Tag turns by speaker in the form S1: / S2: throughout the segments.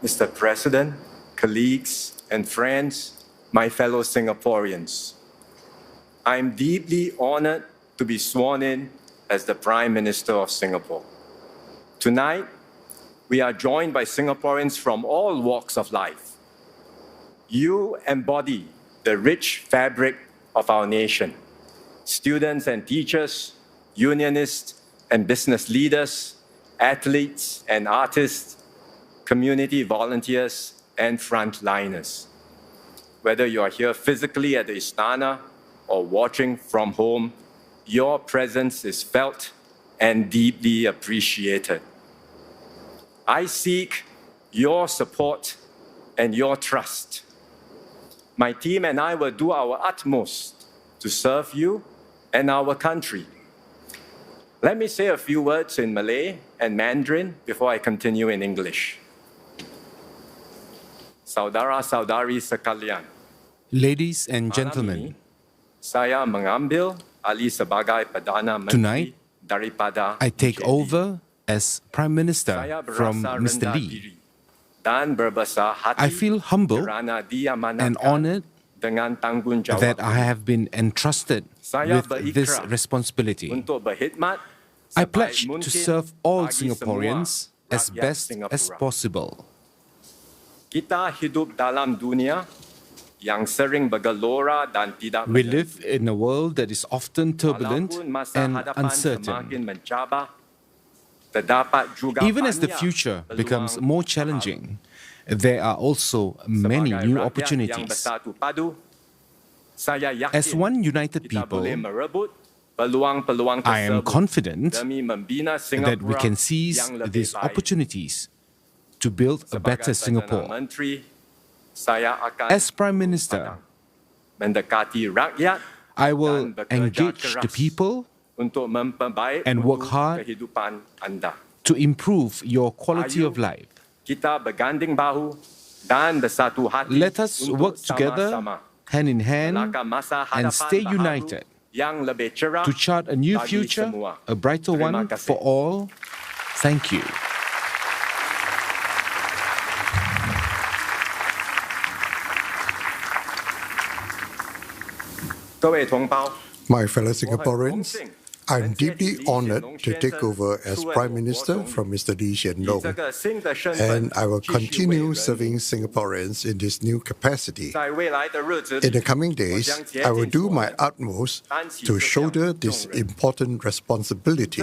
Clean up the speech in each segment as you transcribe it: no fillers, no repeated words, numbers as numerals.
S1: Mr. President, colleagues, and friends, my fellow Singaporeans, I am deeply honored to be sworn in as the Prime Minister of Singapore. Tonight, we are joined by Singaporeans from all walks of life. You embody the rich fabric of our nation. Students and teachers, unionists and business leaders, athletes and artists, community volunteers and frontliners. Whether you are here physically at the Istana or watching from home, your presence is felt and deeply appreciated. I seek your support and your trust. My team and I will do our utmost to serve you and our country. Let me say a few words in Malay and Mandarin before I continue in English. Saudara-saudari sekalian.
S2: Ladies and gentlemen,
S1: Saya mengambil alih sebagai Perdana Menteri
S2: tonight
S1: daripada
S2: I take
S1: PJD.
S2: over as Prime Minister
S1: Saya
S2: from
S1: berasa
S2: Mr.
S1: rendah
S2: Lee.
S1: diri dan berbesar hati
S2: I feel humble
S1: kerana diamanatkan
S2: and honored
S1: dengan tanggungjawab
S2: that I have been entrusted
S1: Saya
S2: with this
S1: berikrar
S2: responsibility.
S1: untuk berkhidmat
S2: I
S1: sebaik
S2: pledge to
S1: mungkin
S2: serve all
S1: bagi
S2: Singaporeans
S1: semua
S2: as
S1: rakyat
S2: best as
S1: Singapura.
S2: possible.
S1: Kita hidup dalam dunia yang sering bergelora dan tidak
S2: We
S1: menentu.
S2: live in a world that is often turbulent
S1: Walaupun masa
S2: and
S1: hadapan
S2: uncertain.
S1: semakin mencabar, terdapat juga
S2: Even as the
S1: banyak
S2: future
S1: peluang
S2: becomes more challenging, there are also many
S1: sebagai
S2: new
S1: rakyat yang
S2: opportunities.
S1: bersatu padu. Saya yakin
S2: As one united
S1: kita
S2: people,
S1: boleh merebut peluang-peluang
S2: I am
S1: tersebut
S2: confident
S1: demi membina
S2: that we
S1: Singapura
S2: can seize
S1: yang lebih
S2: these
S1: baik.
S2: opportunities to build a better
S1: Sebagai
S2: Singapore.
S1: Perdana Menteri, saya akan
S2: As Prime Minister,
S1: mendekati rakyat
S2: I will
S1: dan bekerja
S2: engage
S1: keras
S2: the people
S1: untuk memperbaik
S2: and work
S1: mutu
S2: hard
S1: kehidupan anda.
S2: to improve your quality
S1: Ayo
S2: of life.
S1: Kita berganding bahu dan bersatu hati
S2: Let us
S1: untuk
S2: work together,
S1: sama-sama
S2: hand in hand,
S1: menakar masa
S2: and
S1: hadapan
S2: stay
S1: baharu
S2: united
S1: yang lebih cerah
S2: to chart a new
S1: bagi
S2: future,
S1: semua.
S2: a brighter
S1: Terima
S2: one
S1: kasih.
S2: for all. Thank you.
S3: My fellow Singaporeans, I'm deeply honored to take over as Prime Minister from Mr. Lee Hsien Loong, and I will continue serving Singaporeans in this new capacity. In the coming days, I will do my utmost to shoulder this important responsibility.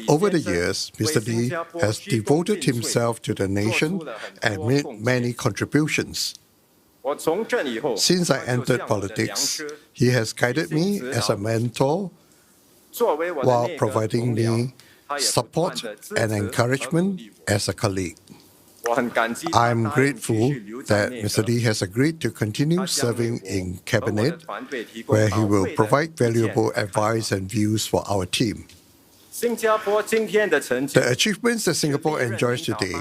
S3: Over the years, Mr. Lee has devoted himself to the nation and made many contributions. Since I entered politics, he has guided me as a mentor while providing me support and encouragement as a colleague. I'm grateful that Mr. Lee has agreed to continue serving in Cabinet, where he will provide valuable advice and views for our team. The achievements that Singapore enjoys today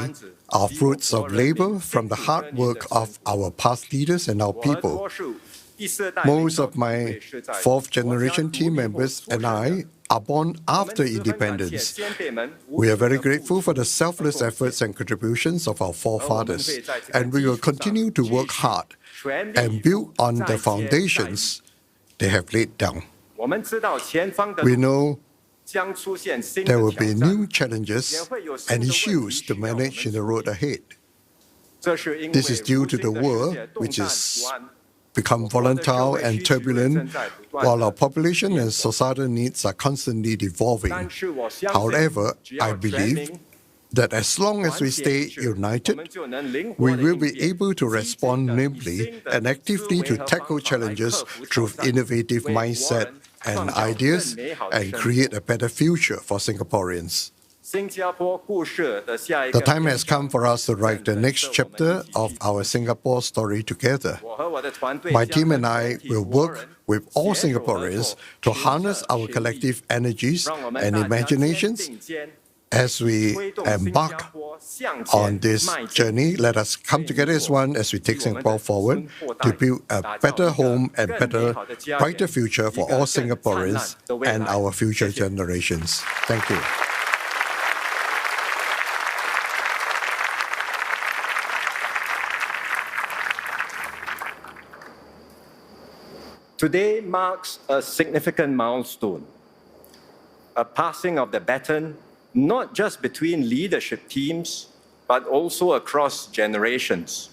S3: are fruits of labor from the hard work of our past leaders and our people. Most of my fourth-generation team members and I are born after independence. We are very grateful for the selfless efforts and contributions of our forefathers, and we will continue to work hard and build on the foundations they have laid down. We know there will be new challenges and issues to manage in the road ahead. This is due to the world, which is become volatile and turbulent, while our population and societal needs are constantly evolving. However, I believe that as long as we stay united, we will be able to respond nimbly and actively to tackle challenges through innovative mindset and ideas and create a better future for Singaporeans. The time has come for us to write the next chapter of our Singapore story together. My team and I will work with all Singaporeans to harness our collective energies and imaginations. As we embark on this journey, let us come together as one as we take Singapore forward to build a better home and better, brighter future for all Singaporeans and our future generations. Thank you.
S1: Today marks a significant milestone, a passing of the baton not just between leadership teams, but also across generations.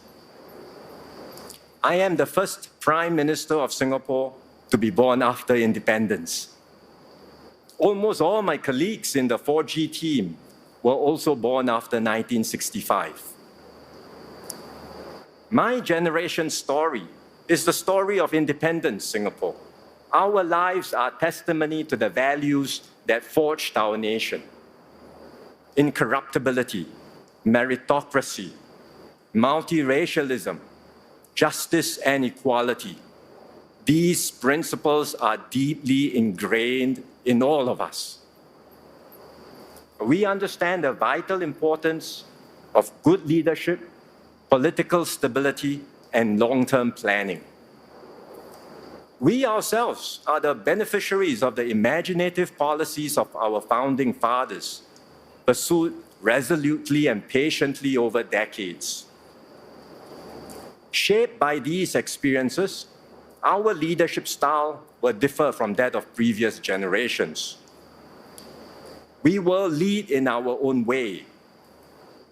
S1: I am the first Prime Minister of Singapore to be born after independence. Almost all my colleagues in the 4G team were also born after 1965. My generation's story is the story of independent Singapore. Our lives are testimony to the values that forged our nation. Incorruptibility, meritocracy, multiracialism, justice and equality. These principles are deeply ingrained in all of us. We understand the vital importance of good leadership, political stability, and long-term planning. We ourselves are the beneficiaries of the imaginative policies of our founding fathers, pursued resolutely and patiently over decades. Shaped by these experiences, our leadership style will differ from that of previous generations. We will lead in our own way.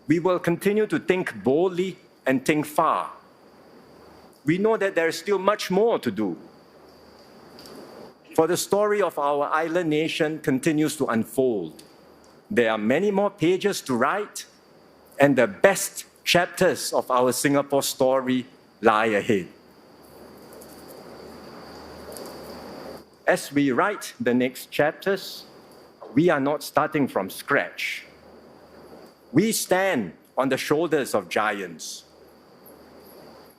S1: We will continue to think boldly and think far. We know that there is still much more to do. For the story of our island nation continues to unfold. There are many more pages to write, and the best chapters of our Singapore story lie ahead. As we write the next chapters, we are not starting from scratch. We stand on the shoulders of giants.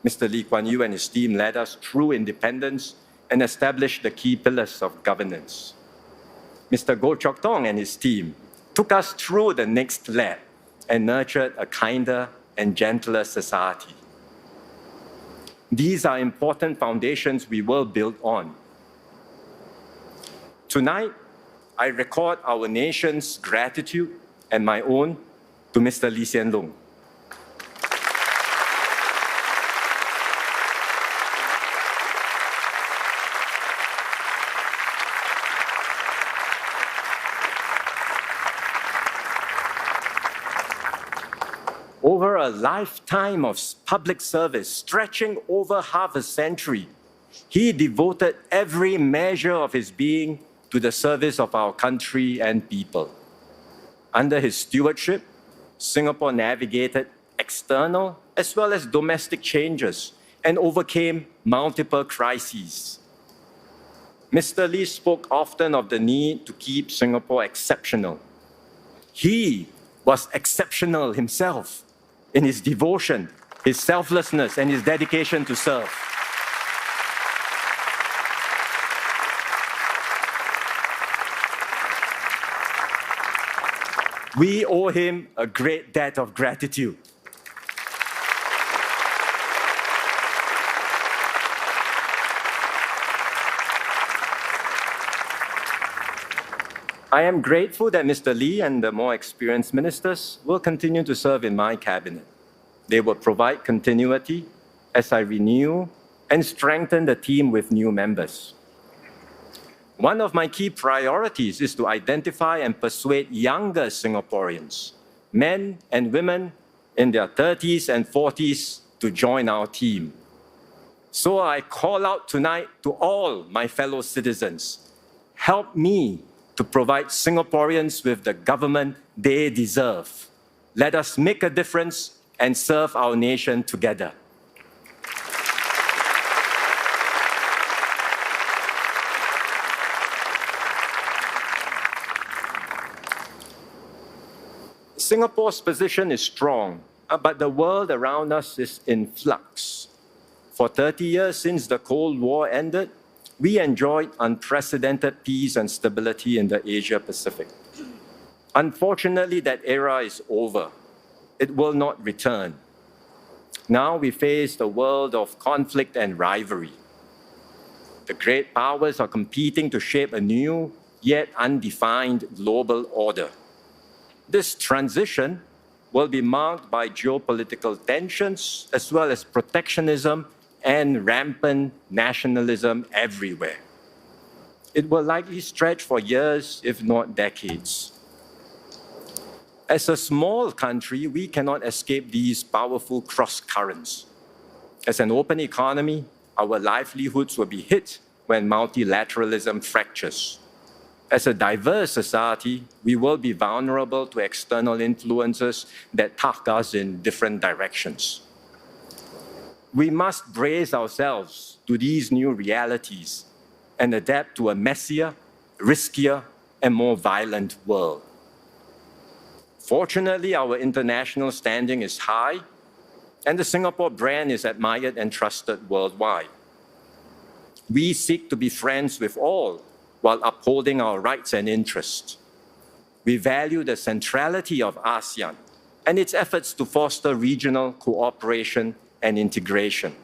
S1: Mr. Lee Kuan Yew and his team led us through independence and established the key pillars of governance. Mr. Goh Chok Tong and his team took us through the next lap and nurtured a kinder and gentler society. These are important foundations we will build on. Tonight, I record our nation's gratitude and my own to Mr. Lee Hsien Loong. Over a lifetime of public service, stretching over half a century, he devoted every measure of his being to the service of our country and people. Under his stewardship, Singapore navigated external as well as domestic changes and overcame multiple crises. Mr. Lee spoke often of the need to keep Singapore exceptional. He was exceptional himself in his devotion, his selflessness, and his dedication to serve. We owe him a great debt of gratitude. I am grateful that Mr. Lee and the more experienced ministers will continue to serve in my cabinet. They will provide continuity as I renew and strengthen the team with new members. One of my key priorities is to identify and persuade younger Singaporeans, men and women in their 30s and 40s, to join our team. So I call out tonight to all my fellow citizens, help me to provide Singaporeans with the government they deserve. Let us make a difference and serve our nation together. Singapore's position is strong, but the world around us is in flux. For 30 years since the Cold War ended, we enjoyed unprecedented peace and stability in the Asia-Pacific. Unfortunately, that era is over. It will not return. Now we face a world of conflict and rivalry. The great powers are competing to shape a new, yet undefined global order. This transition will be marked by geopolitical tensions as well as protectionism and rampant nationalism everywhere. It will likely stretch for years, if not decades. As a small country, we cannot escape these powerful cross-currents. As an open economy, our livelihoods will be hit when multilateralism fractures. As a diverse society, we will be vulnerable to external influences that tug us in different directions. We must brace ourselves to these new realities and adapt to a messier, riskier, and more violent world. Fortunately, our international standing is high, and the Singapore brand is admired and trusted worldwide. We seek to be friends with all while upholding our rights and interests. We value the centrality of ASEAN and its efforts to foster regional cooperation and integration.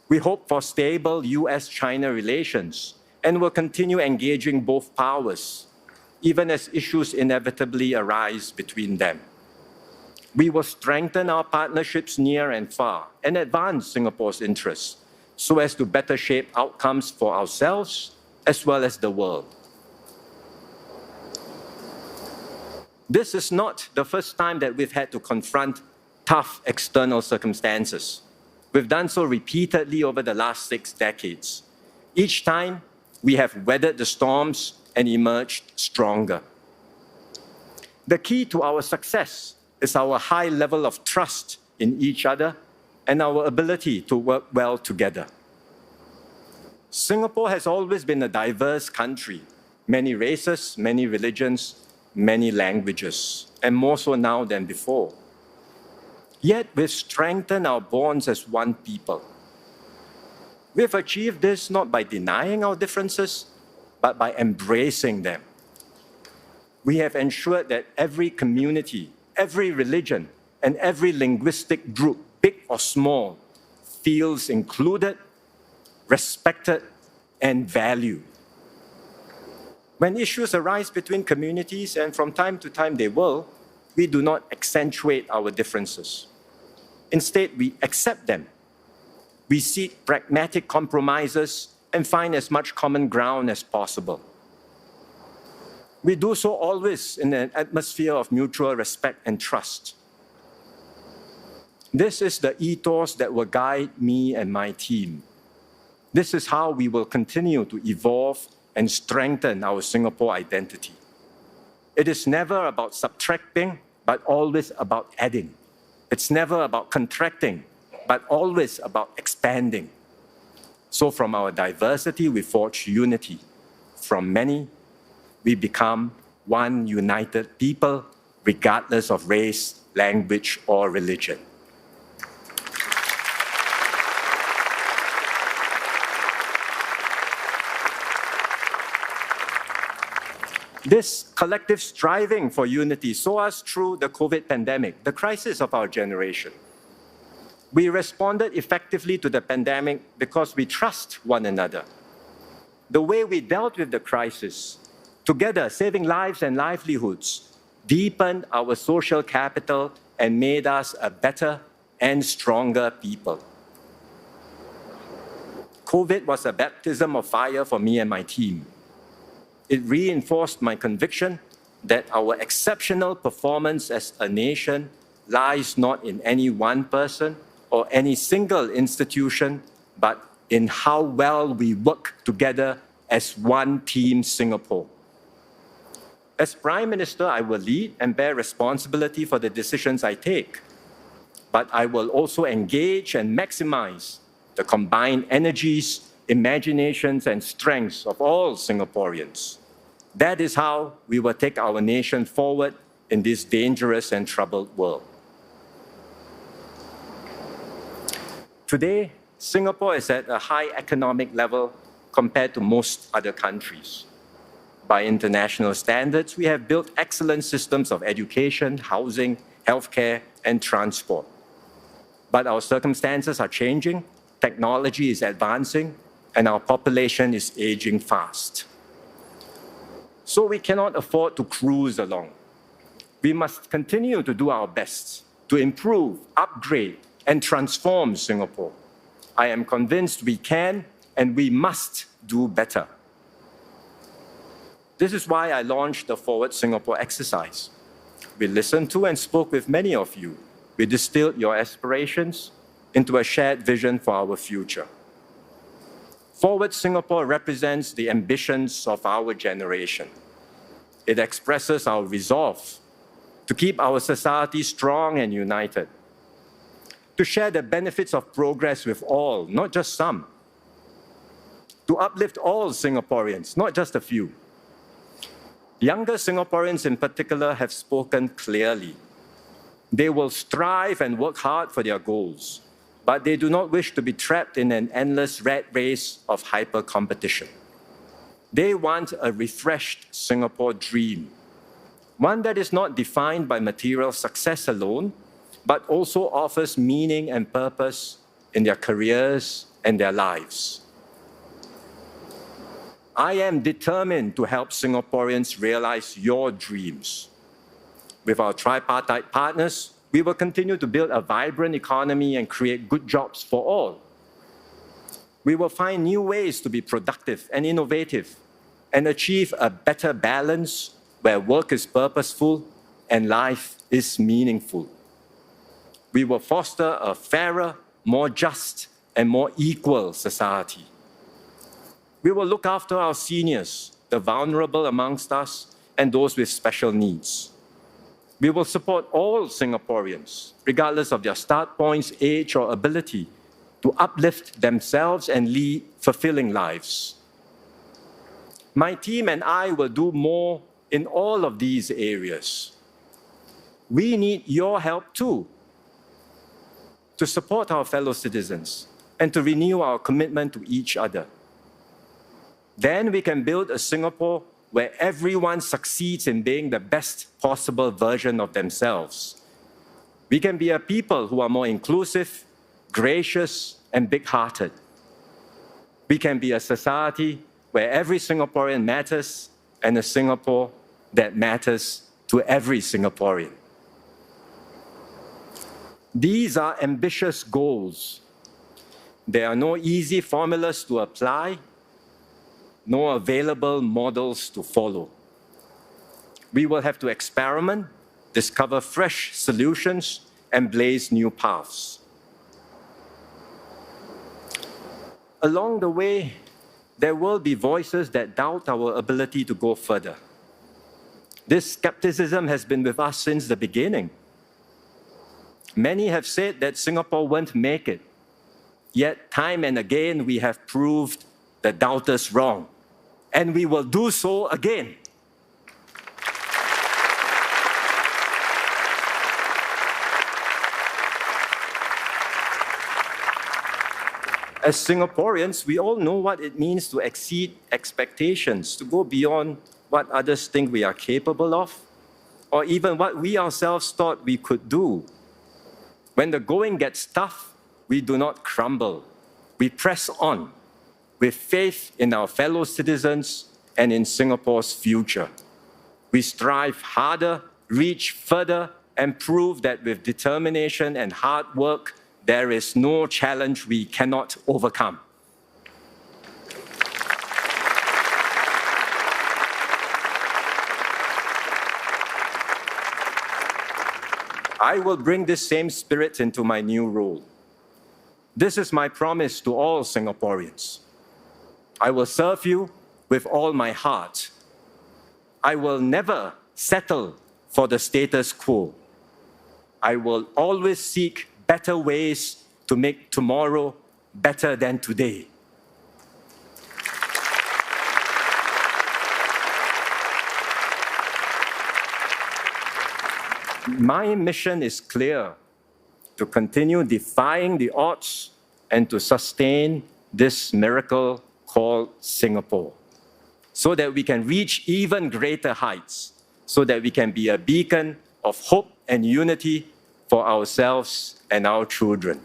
S1: We hope for stable US-China relations and will continue engaging both powers, even as issues inevitably arise between them. We will strengthen our partnerships near and far and advance Singapore's interests so as to better shape outcomes for ourselves as well as the world. This is not the first time that we've had to confront tough external circumstances. We've done so repeatedly over the last 6 decades. Each time, we have weathered the storms and emerged stronger. The key to our success is our high level of trust in each other and our ability to work well together. Singapore has always been a diverse country, many races, many religions, many languages, and more so now than before. Yet we've strengthened our bonds as one people. We've achieved this not by denying our differences, but by embracing them. We have ensured that every community, every religion, and every linguistic group, big or small, feels included, respected, and valued. When issues arise between communities, and from time to time they will, we do not accentuate our differences. Instead, we accept them. We seek pragmatic compromises and find as much common ground as possible. We do so always in an atmosphere of mutual respect and trust. This is the ethos that will guide me and my team. This is how we will continue to evolve and strengthen our Singapore identity. It is never about subtracting, but always about adding. It's never about contracting, but always about expanding. So from our diversity, we forge unity. From many, we become one united people, regardless of race, language, or religion. This collective striving for unity saw us through the COVID pandemic, the crisis of our generation. We responded effectively to the pandemic because we trust one another. The way we dealt with the crisis, together saving lives and livelihoods, deepened our social capital and made us a better and stronger people. COVID was a baptism of fire for me and my team. It reinforced my conviction that our exceptional performance as a nation lies not in any one person or any single institution, but in how well we work together as one team Singapore. As Prime Minister, I will lead and bear responsibility for the decisions I take, but I will also engage and maximize the combined energies, imaginations, and strengths of all Singaporeans. That is how we will take our nation forward in this dangerous and troubled world. Today, Singapore is at a high economic level compared to most other countries. By international standards, we have built excellent systems of education, housing, healthcare, and transport. But our circumstances are changing, technology is advancing, and our population is aging fast. So we cannot afford to cruise along. We must continue to do our best to improve, upgrade, and transform Singapore. I am convinced we can and we must do better. This is why I launched the Forward Singapore exercise. We listened to and spoke with many of you. We distilled your aspirations into a shared vision for our future. Forward Singapore represents the ambitions of our generation. It expresses our resolve to keep our society strong and united, to share the benefits of progress with all, not just some, to uplift all Singaporeans, not just a few. Younger Singaporeans in particular have spoken clearly. They will strive and work hard for their goals, but they do not wish to be trapped in an endless rat race of hyper-competition. They want a refreshed Singapore dream, one that is not defined by material success alone, but also offers meaning and purpose in their careers and their lives. I am determined to help Singaporeans realize your dreams. With our tripartite partners, we will continue to build a vibrant economy and create good jobs for all. We will find new ways to be productive and innovative and achieve a better balance where work is purposeful and life is meaningful. We will foster a fairer, more just, and more equal society. We will look after our seniors, the vulnerable amongst us, and those with special needs. We will support all Singaporeans, regardless of their start points, age, or ability, to uplift themselves and lead fulfilling lives. My team and I will do more in all of these areas. We need your help too, to support our fellow citizens and to renew our commitment to each other. Then we can build a Singapore where everyone succeeds in being the best possible version of themselves. We can be a people who are more inclusive, gracious, and big-hearted. We can be a society where every Singaporean matters and a Singapore that matters to every Singaporean. These are ambitious goals. There are no easy formulas to apply, no available models to follow. We will have to experiment, discover fresh solutions, and blaze new paths. Along the way, there will be voices that doubt our ability to go further. This skepticism has been with us since the beginning. Many have said that Singapore won't make it. Yet, time and again, we have proved the doubters wrong. And we will do so again. As Singaporeans, we all know what it means to exceed expectations, to go beyond what others think we are capable of, or even what we ourselves thought we could do. When the going gets tough, we do not crumble. We press on with faith in our fellow citizens and in Singapore's future. We strive harder, reach further, and prove that with determination and hard work, there is no challenge we cannot overcome. I will bring this same spirit into my new role. This is my promise to all Singaporeans. I will serve you with all my heart. I will never settle for the status quo. I will always seek better ways to make tomorrow better than today. My mission is clear: to continue defying the odds and to sustain this miracle called Singapore, so that we can reach even greater heights, so that we can be a beacon of hope and unity for ourselves and our children.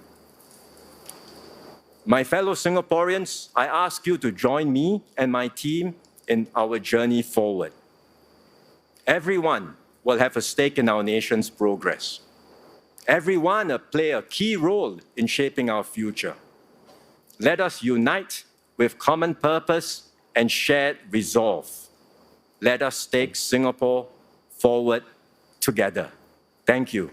S1: My fellow Singaporeans, I ask you to join me and my team in our journey forward. Everyone will have a stake in our nation's progress. Everyone will play a key role in shaping our future. Let us unite with common purpose and shared resolve. Let us take Singapore forward together. Thank you.